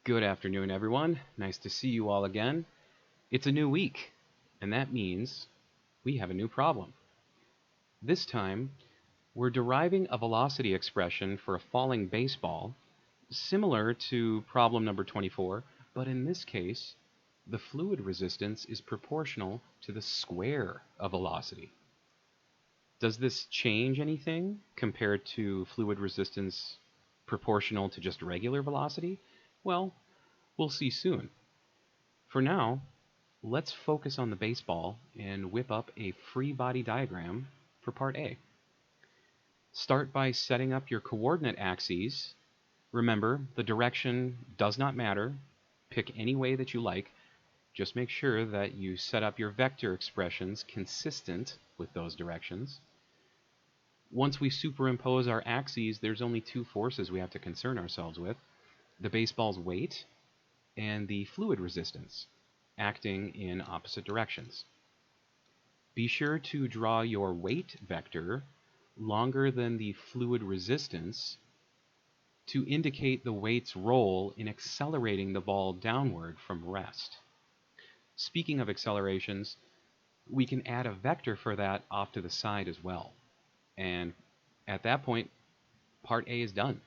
Good afternoon, everyone. Nice to see you all again. It's a new week, and that means we have a new problem. This time, we're deriving a velocity expression for a falling baseball, similar to problem number 24, but in this case, the fluid resistance is proportional to the square of velocity. Does this change anything compared to fluid resistance proportional to just regular velocity? Well, we'll see soon. For now, let's focus on the baseball and whip up a free body diagram for part A. Start by setting up your coordinate axes. Remember, the direction does not matter. Pick any way that you like. Just make sure that you set up your vector expressions consistent with those directions. Once we superimpose our axes, there's only two forces we have to concern ourselves with: the baseball's weight and the fluid resistance, acting in opposite directions. Be sure to draw your weight vector longer than the fluid resistance to indicate the weight's role in accelerating the ball downward from rest. Speaking of accelerations, we can add a vector for that off to the side as well. And at that point, part A is done.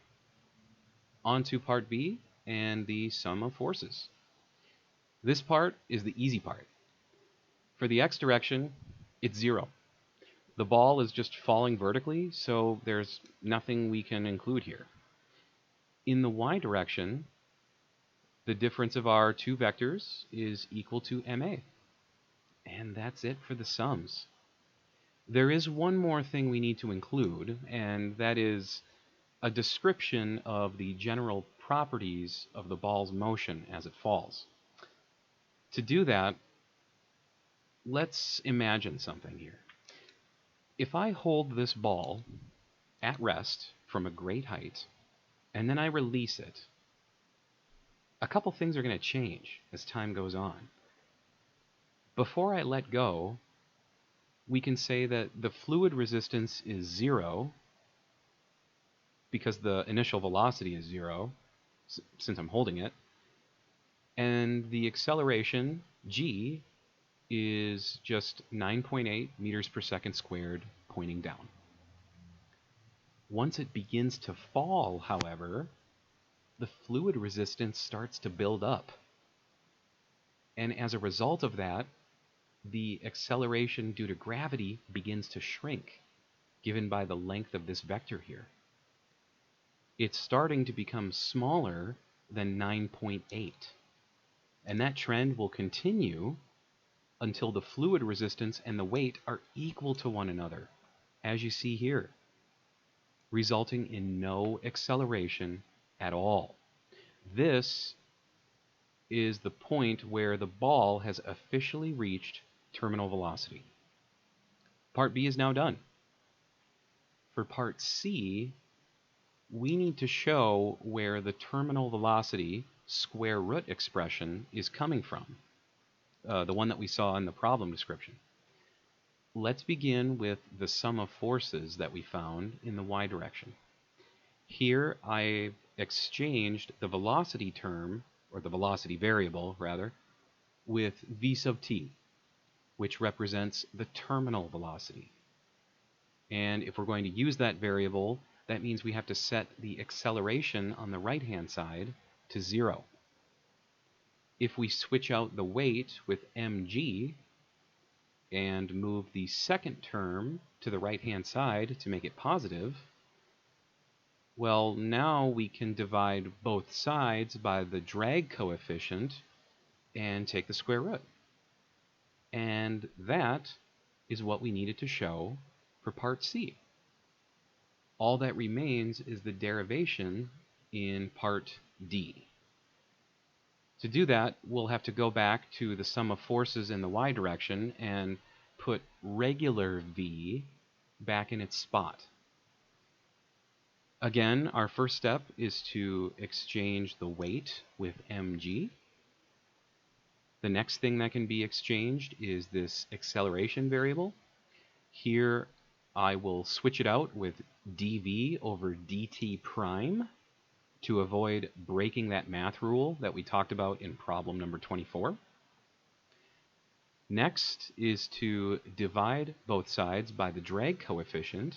On to part B and the sum of forces. This part is the easy part. For the x direction, it's 0. The ball is just falling vertically, so there's nothing we can include here. In the y direction, the difference of our two vectors is equal to ma. And that's it for the sums. There is one more thing we need to include, and that is a description of the general properties of the ball's motion as it falls. To do that, let's imagine something here. If I hold this ball at rest from a great height, and then I release it, a couple things are going to change as time goes on. Before I let go, we can say that the fluid resistance is 0 because the initial velocity is 0, since I'm holding it, and the acceleration, g, is just 9.8 meters per second squared pointing down. Once it begins to fall, however, the fluid resistance starts to build up. And as a result of that, the acceleration due to gravity begins to shrink, given by the length of this vector here. It's starting to become smaller than 9.8. And that trend will continue until the fluid resistance and the weight are equal to one another, as you see here, resulting in no acceleration at all. This is the point where the ball has officially reached terminal velocity. Part B is now done. For part C, we need to show where the terminal velocity square root expression is coming from, the one that we saw in the problem description. Let's begin with the sum of forces that we found in the y direction. Here I exchanged the velocity term, or the velocity variable rather, with v sub t, which represents the terminal velocity. And if we're going to use that variable, that means we have to set the acceleration on the right-hand side to 0. If we switch out the weight with mg and move the second term to the right-hand side to make it positive, well, now we can divide both sides by the drag coefficient and take the square root. And that is what we needed to show for part C. All that remains is the derivation in part D. To do that, we'll have to go back to the sum of forces in the y direction and put regular v back in its spot. Again, our first step is to exchange the weight with mg. The next thing that can be exchanged is this acceleration variable. Here I will switch it out with dv over dt prime to avoid breaking that math rule that we talked about in problem number 24. Next is to divide both sides by the drag coefficient,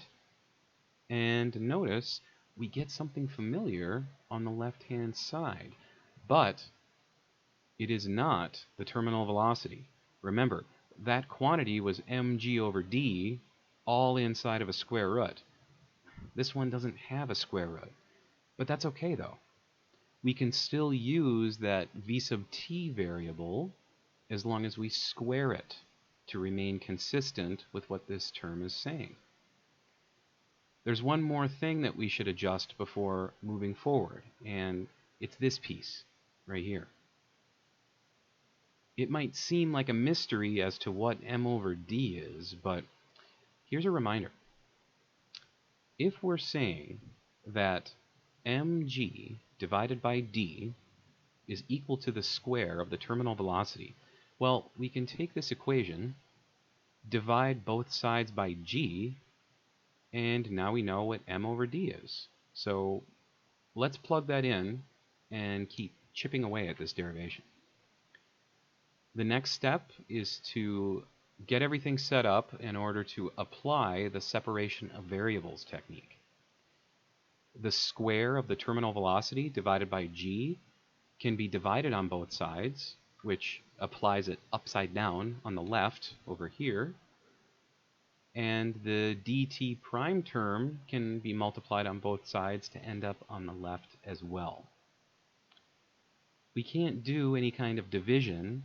and notice we get something familiar on the left-hand side, but it is not the terminal velocity. Remember, that quantity was mg over d, all inside of a square root. This one doesn't have a square root, but that's okay though. We can still use that v sub t variable as long as we square it to remain consistent with what this term is saying. There's one more thing that we should adjust before moving forward, and it's this piece right here. It might seem like a mystery as to what m over d is, but here's a reminder. If we're saying that mg divided by d is equal to the square of the terminal velocity, well, we can take this equation, divide both sides by g, and now we know what m over d is. So let's plug that in and keep chipping away at this derivation. The next step is to get everything set up in order to apply the separation of variables technique. The square of the terminal velocity divided by g can be divided on both sides, which applies it upside down on the left over here. And the dt prime term can be multiplied on both sides to end up on the left as well. We can't do any kind of division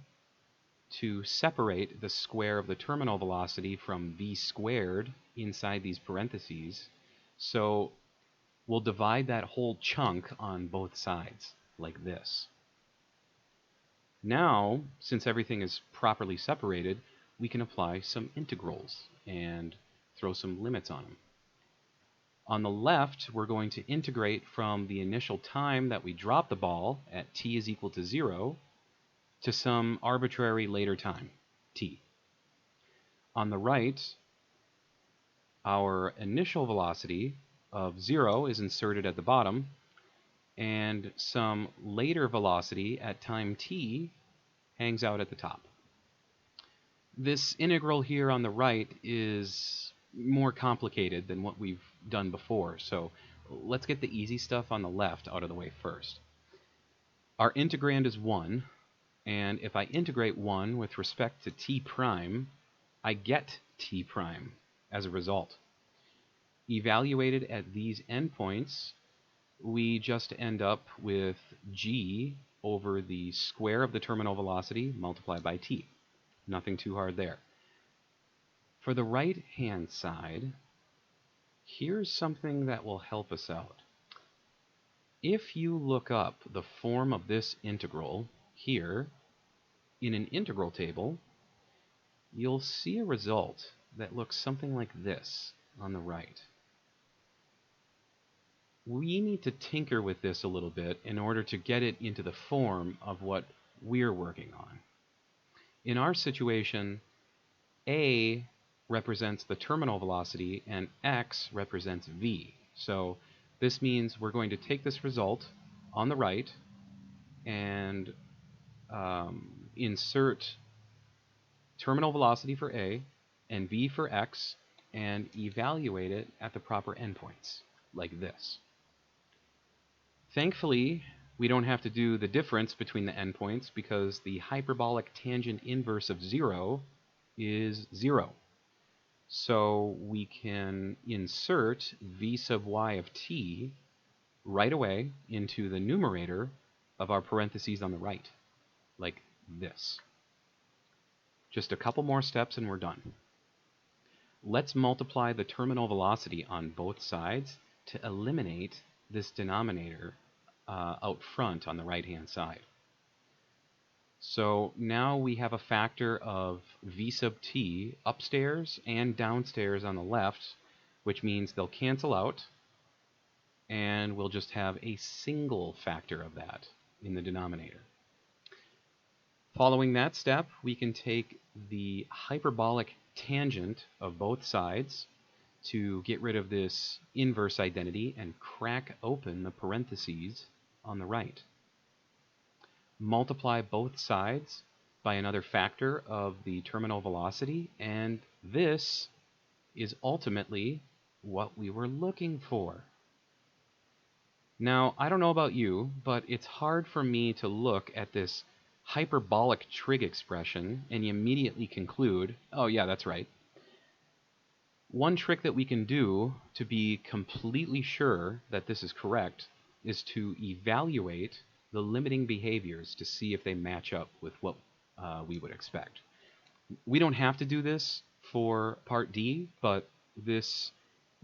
to separate the square of the terminal velocity from v squared inside these parentheses, so we'll divide that whole chunk on both sides, like this. Now, since everything is properly separated, we can apply some integrals and throw some limits on them. On the left, we're going to integrate from the initial time that we drop the ball at t is equal to 0 to some arbitrary later time, t. On the right, our initial velocity of 0 is inserted at the bottom, and some later velocity at time t hangs out at the top. This integral here on the right is more complicated than what we've done before, so let's get the easy stuff on the left out of the way first. Our integrand is 1, and if I integrate 1 with respect to t prime, I get t prime as a result. Evaluated at these endpoints, we just end up with g over the square of the terminal velocity multiplied by t. Nothing too hard there. For the right-hand side, here's something that will help us out. If you look up the form of this integral here in an integral table, you'll see a result that looks something like this on the right. We need to tinker with this a little bit in order to get it into the form of what we're working on. In our situation, a represents the terminal velocity and x represents v. So this means we're going to take this result on the right and insert terminal velocity for a and v for x and evaluate it at the proper endpoints, like this. Thankfully, we don't have to do the difference between the endpoints because the hyperbolic tangent inverse of 0 is 0. So we can insert v sub y of t right away into the numerator of our parentheses on the right, like this. Just a couple more steps and we're done. Let's multiply the terminal velocity on both sides to eliminate this denominator out front on the right-hand side. So now we have a factor of v sub t upstairs and downstairs on the left, which means they'll cancel out, and we'll just have a single factor of that in the denominator. Following that step, we can take the hyperbolic tangent of both sides to get rid of this inverse identity and crack open the parentheses on the right. Multiply both sides by another factor of the terminal velocity, and this is ultimately what we were looking for. Now, I don't know about you, but it's hard for me to look at this hyperbolic trig expression and immediately conclude, oh yeah, that's right. One trick that we can do to be completely sure that this is correct is to evaluate the limiting behaviors to see if they match up with what we would expect. We don't have to do this for part D, but this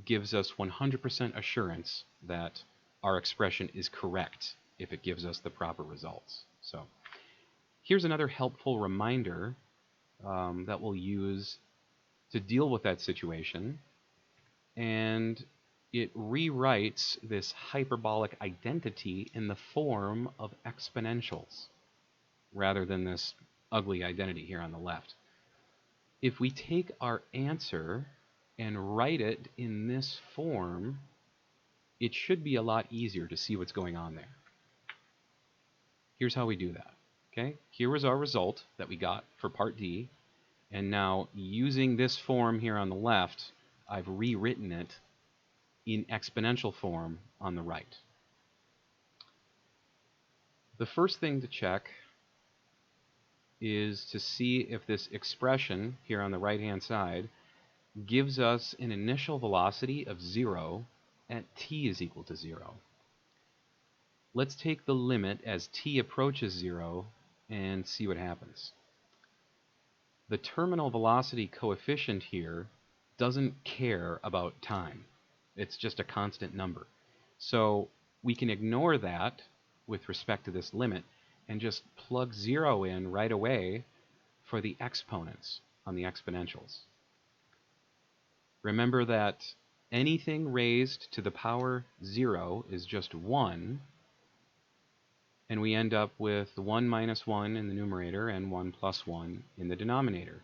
gives us 100% assurance that our expression is correct if it gives us the proper results. So here's another helpful reminder that we'll use to deal with that situation, and it rewrites this hyperbolic identity in the form of exponentials rather than this ugly identity here on the left. If we take our answer and write it in this form, it should be a lot easier to see what's going on there. Here's how we do that. Okay, here was our result that we got for part D, and now using this form here on the left, I've rewritten it in exponential form on the right. The first thing to check is to see if this expression here on the right-hand side gives us an initial velocity of 0 at t is equal to 0. Let's take the limit as t approaches 0 and see what happens. The terminal velocity coefficient here doesn't care about time. It's just a constant number. So we can ignore that with respect to this limit and just plug 0 in right away for the exponents on the exponentials. Remember that anything raised to the power 0 is just 1, and we end up with 1 minus 1 in the numerator and 1 plus 1 in the denominator.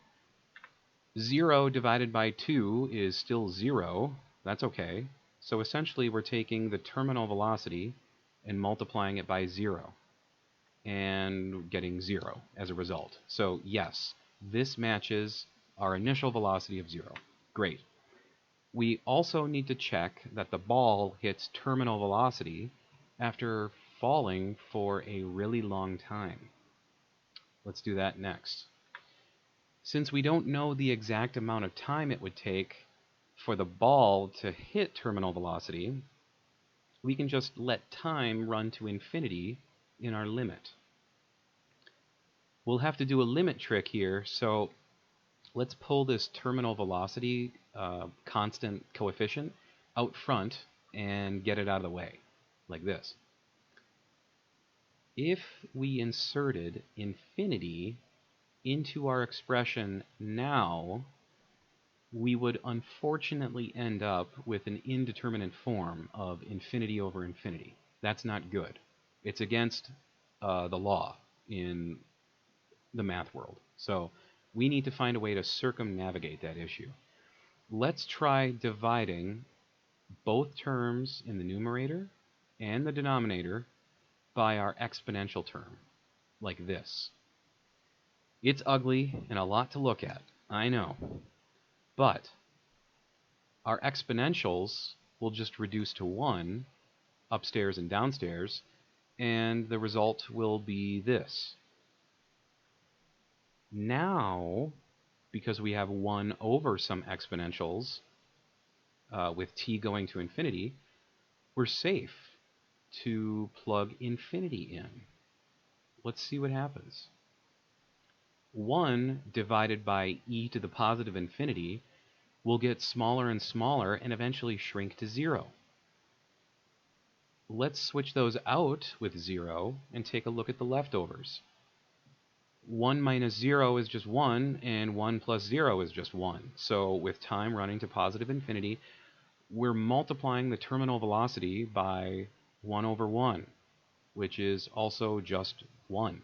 0 divided by 2 is still 0. That's okay. So essentially we're taking the terminal velocity and multiplying it by 0 and getting 0 as a result. So yes, this matches our initial velocity of 0. Great. We also need to check that the ball hits terminal velocity after falling for a really long time. Let's do that next. Since we don't know the exact amount of time it would take for the ball to hit terminal velocity, we can just let time run to infinity in our limit. We'll have to do a limit trick here, so let's pull this terminal velocity constant coefficient out front and get it out of the way, like this. If we inserted infinity into our expression now, we would unfortunately end up with an indeterminate form of infinity over infinity. That's not good. It's against the law in the math world. So we need to find a way to circumnavigate that issue. Let's try dividing both terms in the numerator and the denominator by our exponential term, like this. It's ugly and a lot to look at, I know. But our exponentials will just reduce to 1 upstairs and downstairs, and the result will be this. Now, because we have 1 over some exponentials with t going to infinity, we're safe to plug infinity in. Let's see what happens. 1 divided by e to the positive infinity will get smaller and smaller and eventually shrink to 0. Let's switch those out with 0 and take a look at the leftovers. 1 minus 0 is just 1, and 1 plus 0 is just 1. So with time running to positive infinity, we're multiplying the terminal velocity by 1 over 1, which is also just 1.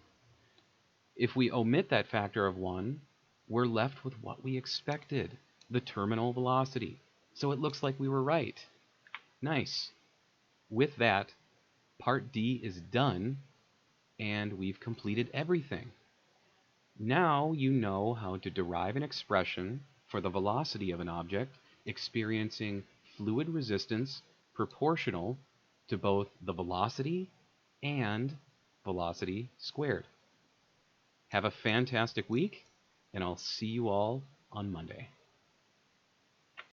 If we omit that factor of 1, we're left with what we expected, the terminal velocity. So it looks like we were right. Nice. With that, Part D is done, and we've completed everything. Now you know how to derive an expression for the velocity of an object experiencing fluid resistance proportional to both the velocity and velocity squared. Have a fantastic week, and I'll see you all on Monday.